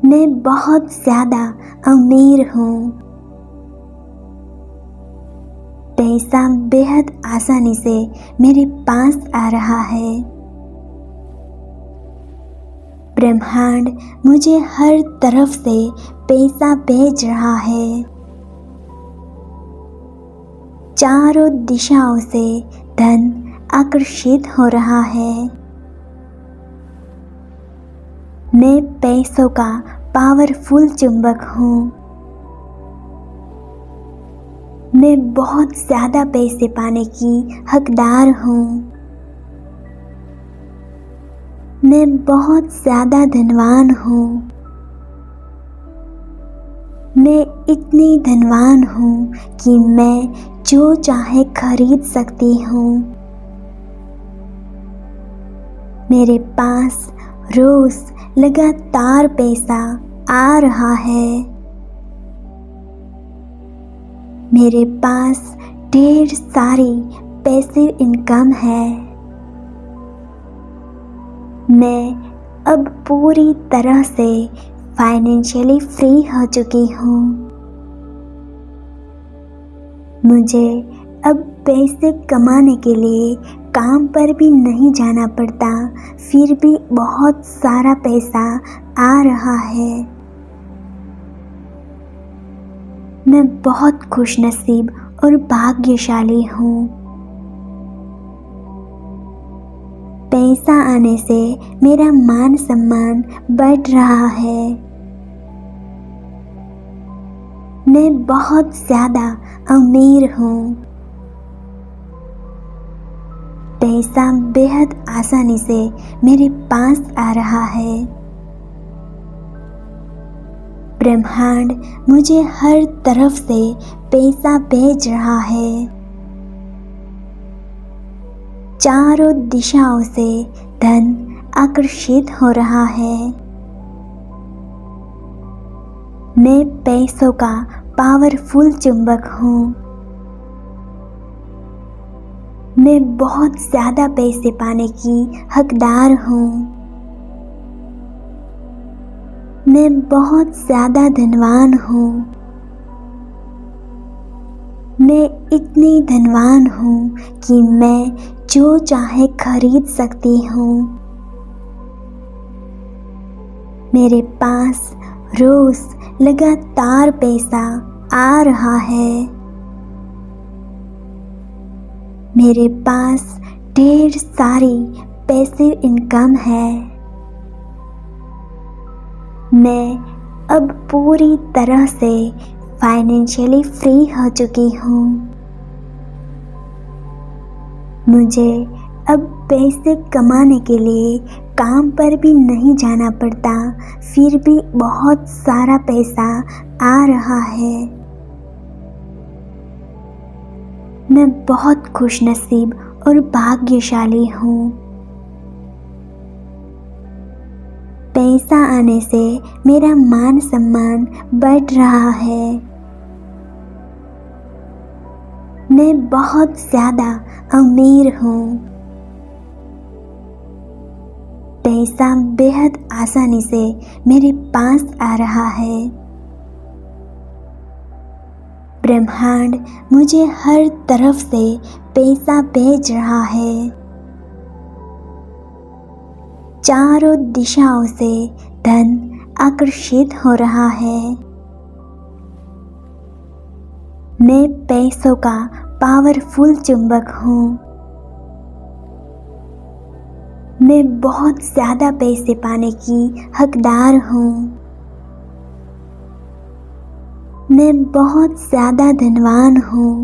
मैं बहुत ज़्यादा अमीर हूँ। पैसा बेहद आसानी से मेरे पास आ रहा है। ब्रह्मांड मुझे हर तरफ से पैसा भेज रहा है। चारों दिशाओं से धन आकर्षित हो रहा है। मैं पैसों का पावरफुल चुंबक हूँ। मैं बहुत ज़्यादा पैसे पाने की हकदार हूँ। मैं बहुत ज़्यादा धनवान हूँ। मैं इतनी धनवान हूँ कि मैं जो चाहे खरीद सकती हूँ। मेरे पास रोज़ लगातार पैसा आ रहा है। मेरे पास ढेर सारी पैसिव इनकम है। मैं अब पूरी तरह से फाइनेंशियली फ्री हो चुकी हूँ। मुझे अब पैसे कमाने के लिए काम पर भी नहीं जाना पड़ता, फिर भी बहुत सारा पैसा आ रहा है। मैं बहुत खुशनसीब और भाग्यशाली हूँ। पैसा आने से मेरा मान सम्मान बढ़ रहा है। मैं बहुत ज़्यादा अमीर हूँ। पैसा बेहद आसानी से मेरे पास आ रहा है। ब्रह्मांड मुझे हर तरफ से पैसा भेज रहा है। चारों दिशाओं से धन आकर्षित हो रहा है। मैं पैसों का पावरफुल चुंबक हूँ। मैं बहुत ज़्यादा पैसे पाने की हकदार हूँ। मैं बहुत ज़्यादा धनवान हूँ। मैं इतनी धनवान हूँ कि मैं जो चाहे खरीद सकती हूँ। मेरे पास रोज़ लगातार पैसा आ रहा है। मेरे पास ढेर सारी पैसिव इनकम है। मैं अब पूरी तरह से फाइनेंशियली फ्री हो चुकी हूँ। मुझे अब पैसे कमाने के लिए काम पर भी नहीं जाना पड़ता, फिर भी बहुत सारा पैसा आ रहा है। मैं बहुत खुशनसीब और भाग्यशाली हूँ। पैसा आने से मेरा मान सम्मान बढ़ रहा है। मैं बहुत ज़्यादा अमीर हूँ। पैसा बेहद आसानी से मेरे पास आ रहा है। ब्रह्मांड मुझे हर तरफ से पैसा भेज रहा है। चारों दिशाओं से धन आकर्षित हो रहा है। मैं पैसों का पावरफुल चुंबक हूँ। मैं बहुत ज़्यादा पैसे पाने की हकदार हूँ। मैं बहुत ज़्यादा धनवान हूँ।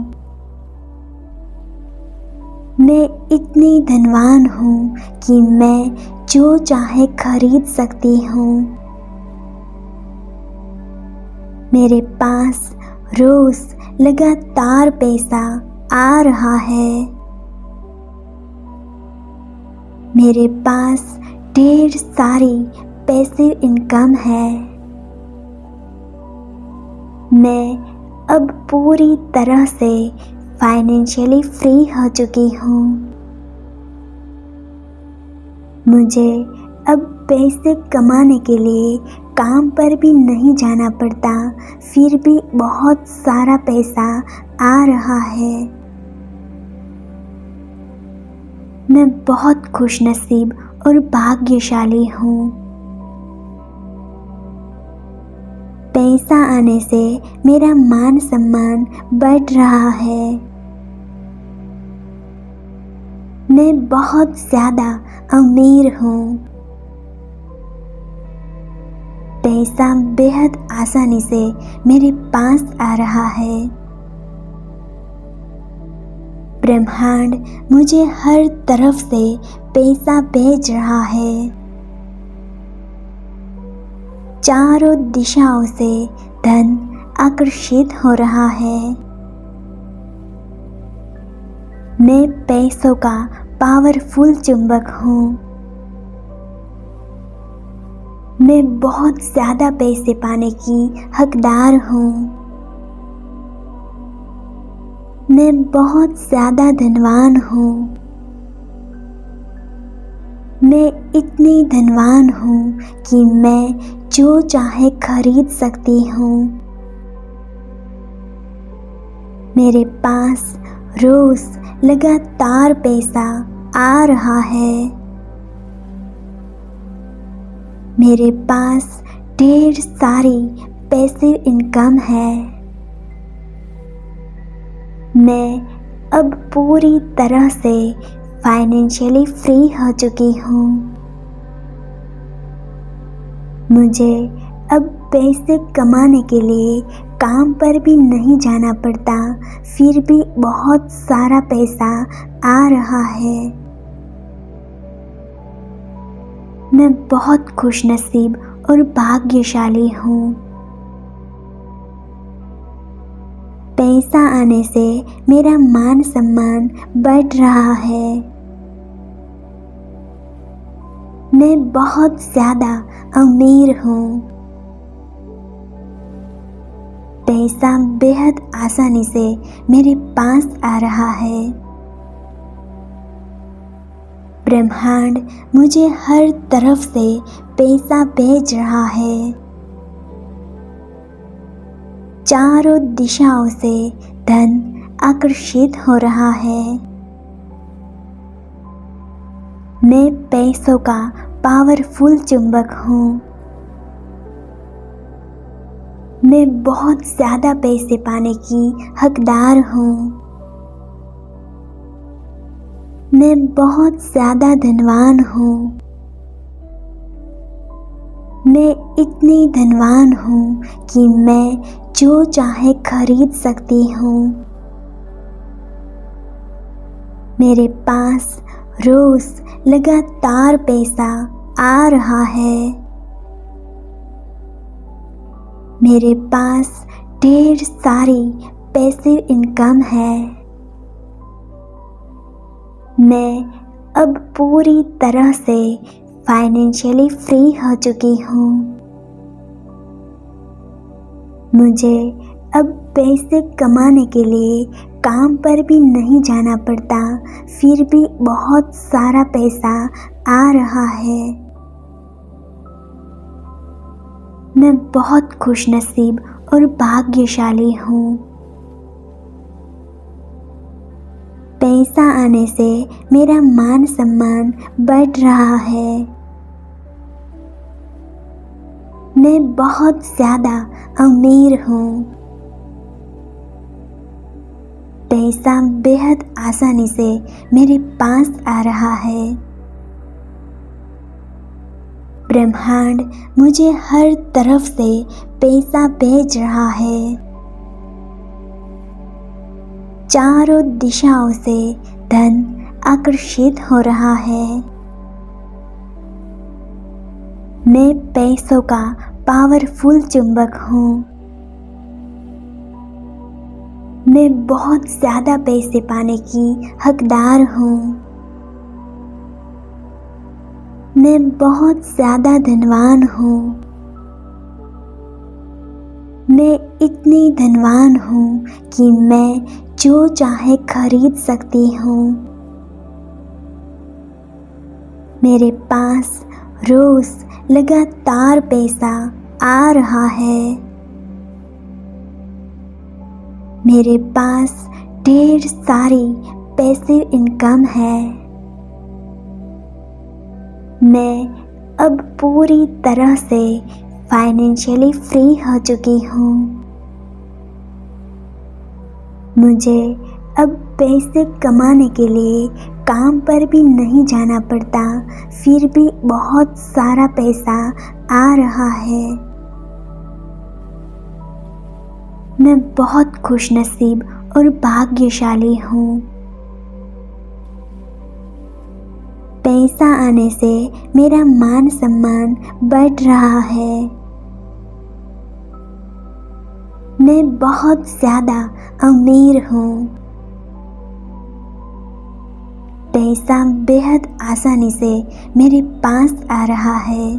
मैं इतनी धनवान हूँ कि मैं जो चाहे खरीद सकती हूँ। मेरे पास रोज़ लगातार पैसा आ रहा है। मेरे पास ढेर सारी पैसिव इनकम है। मैं अब पूरी तरह से फाइनेंशियली फ्री हो चुकी हूँ। मुझे अब पैसे कमाने के लिए काम पर भी नहीं जाना पड़ता, फिर भी बहुत सारा पैसा आ रहा है। मैं बहुत खुशनसीब और भाग्यशाली हूँ। पैसा आने से मेरा मान सम्मान बढ़ रहा है। मैं बहुत ज़्यादा अमीर हूँ। पैसा बेहद आसानी से मेरे पास आ रहा है। ब्रह्मांड मुझे हर तरफ से पैसा भेज रहा है। चारों दिशाओं से धन आकर्षित हो रहा है। मैं पैसों का पावरफुल चुंबक हूँ। मैं बहुत ज़्यादा पैसे पाने की हकदार हूँ। मैं बहुत ज़्यादा धनवान हूँ। मैं इतनी धनवान हूँ कि मैं जो चाहे खरीद सकती हूँ। मेरे पास रोज़ लगातार पैसा आ रहा है। मेरे पास ढेर सारी पैसिव इनकम है। मैं अब पूरी तरह से फाइनेंशियली फ्री हो चुकी हूँ। मुझे अब पैसे कमाने के लिए काम पर भी नहीं जाना पड़ता, फिर भी बहुत सारा पैसा आ रहा है। मैं बहुत खुशनसीब और भाग्यशाली हूँ। पैसा आने से मेरा मान सम्मान बढ़ रहा है। मैं बहुत ज़्यादा अमीर हूँ। पैसा बेहद आसानी से मेरे पास आ रहा है। ब्रह्मांड मुझे हर तरफ से पैसा भेज रहा है। चारों दिशाओं से धन आकर्षित हो रहा है। मैं पैसों का पावरफुल चुंबक हूँ। मैं बहुत ज़्यादा पैसे पाने की हकदार हूँ। मैं बहुत ज़्यादा धनवान हूँ। मैं इतनी धनवान हूँ कि मैं जो चाहे खरीद सकती हूँ। मेरे पास रोज़ लगातार पैसा आ रहा है। मेरे पास ढेर सारी पैसिव इनकम है। मैं अब पूरी तरह से फाइनेंशियली फ्री हो चुकी हूँ। मुझे अब पैसे कमाने के लिए काम पर भी नहीं जाना पड़ता, फिर भी बहुत सारा पैसा आ रहा है। मैं बहुत खुशनसीब और भाग्यशाली हूँ। पैसा आने से मेरा मान सम्मान बढ़ रहा है। मैं बहुत ज़्यादा अमीर हूँ। पैसा बेहद आसानी से मेरे पास आ रहा है। ब्रह्मांड मुझे हर तरफ से पैसा भेज रहा है। चारों दिशाओं से धन आकर्षित हो रहा है। मैं पैसों का पावरफुल चुंबक हूँ। मैं बहुत ज़्यादा पैसे पाने की हकदार हूँ। मैं बहुत ज़्यादा धनवान हूँ। मैं इतनी धनवान हूँ कि मैं जो चाहे खरीद सकती हूँ। मेरे पास रोज़ लगातार पैसा आ रहा है। मेरे पास ढेर सारी पैसिव इनकम है। मैं अब पूरी तरह से फाइनेंशियली फ्री हो चुकी हूँ। मुझे अब पैसे कमाने के लिए काम पर भी नहीं जाना पड़ता, फिर भी बहुत सारा पैसा आ रहा है। मैं बहुत खुशनसीब और भाग्यशाली हूँ। पैसा आने से मेरा मान सम्मान बढ़ रहा है। मैं बहुत ज़्यादा अमीर हूँ। पैसा बेहद आसानी से मेरे पास आ रहा है।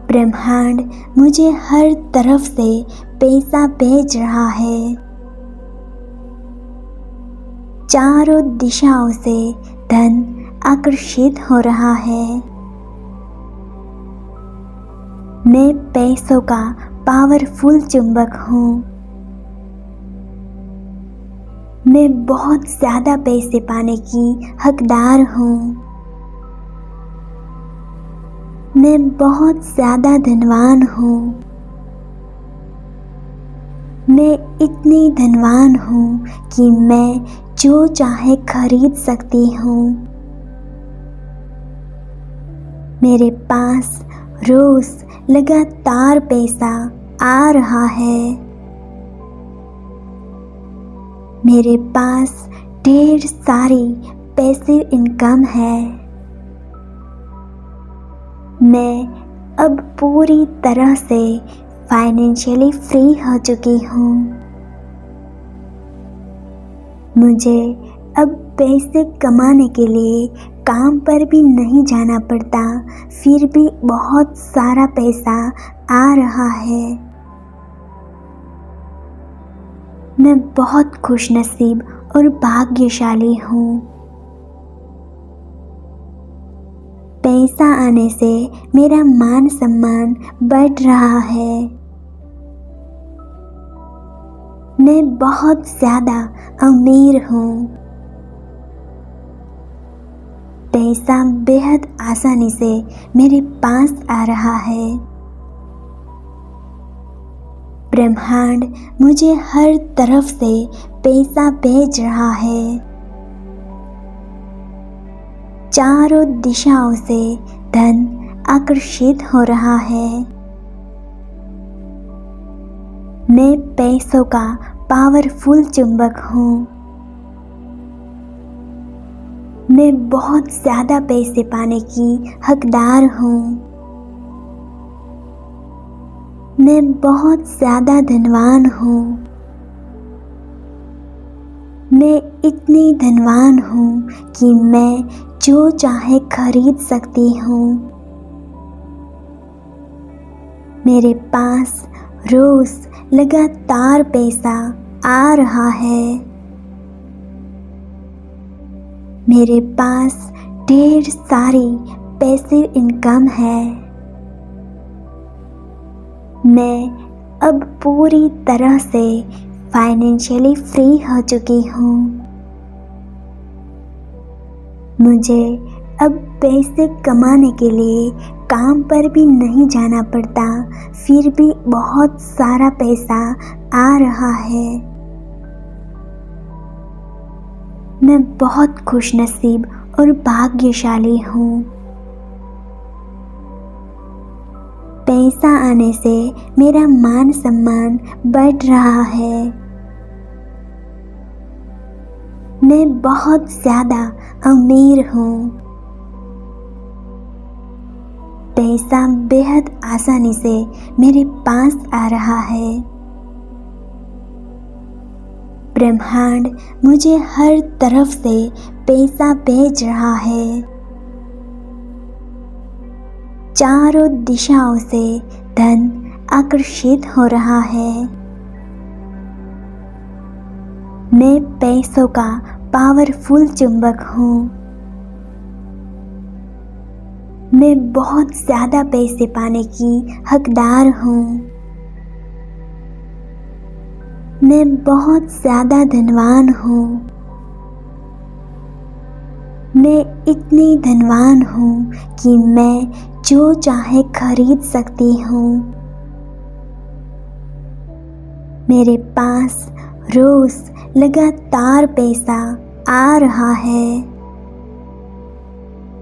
ब्रह्मांड मुझे हर तरफ से पैसा भेज रहा है। चारों दिशाओं से धन आकर्षित हो रहा है। मैं पैसों का पावरफुल चुंबक हूँ। मैं बहुत ज़्यादा पैसे पाने की हकदार हूँ। मैं बहुत ज़्यादा धनवान हूँ। मैं इतनी धनवान हूँ कि मैं जो चाहे खरीद सकती हूँ। मेरे पास रोज़ लगातार पैसा आ रहा है। मेरे पास ढेर सारी पैसिव इनकम है। मैं अब पूरी तरह से फाइनेंशियली फ्री हो चुकी हूँ। मुझे अब पैसे कमाने के लिए काम पर भी नहीं जाना पड़ता, फिर भी बहुत सारा पैसा आ रहा है। मैं बहुत खुशनसीब और भाग्यशाली हूँ। पैसा आने से मेरा मान सम्मान बढ़ रहा है। मैं बहुत ज़्यादा अमीर हूँ। पैसा बेहद आसानी से मेरे पास आ रहा है। ब्रह्मांड मुझे हर तरफ से पैसा भेज रहा है। चारों दिशाओं से धन आकर्षित हो रहा है। मैं पैसों का पावरफुल चुंबक हूँ। मैं बहुत ज़्यादा पैसे पाने की हकदार हूँ। मैं बहुत ज़्यादा धनवान हूँ। मैं इतनी धनवान हूँ कि मैं जो चाहे खरीद सकती हूँ। मेरे पास रोज़ लगातार पैसा आ रहा है। मेरे पास ढेर सारी पैसिव इनकम है। मैं अब पूरी तरह से फाइनेंशियली फ्री हो चुकी हूँ। मुझे अब पैसे कमाने के लिए काम पर भी नहीं जाना पड़ता, फिर भी बहुत सारा पैसा आ रहा है। मैं बहुत खुशनसीब और भाग्यशाली हूँ। पैसा आने से मेरा मान सम्मान बढ़ रहा है। मैं बहुत ज़्यादा अमीर हूँ। पैसा बेहद आसानी से मेरे पास आ रहा है। ब्रह्मांड मुझे हर तरफ से पैसा भेज रहा है। चारों दिशाओं से धन आकर्षित हो रहा है। मैं पैसों का पावरफुल चुंबक हूँ। मैं बहुत ज़्यादा पैसे पाने की हकदार हूँ। मैं बहुत ज़्यादा धनवान हूँ। मैं इतनी धनवान हूँ कि मैं जो चाहे खरीद सकती हूँ। मेरे पास रोज़ लगातार पैसा आ रहा है।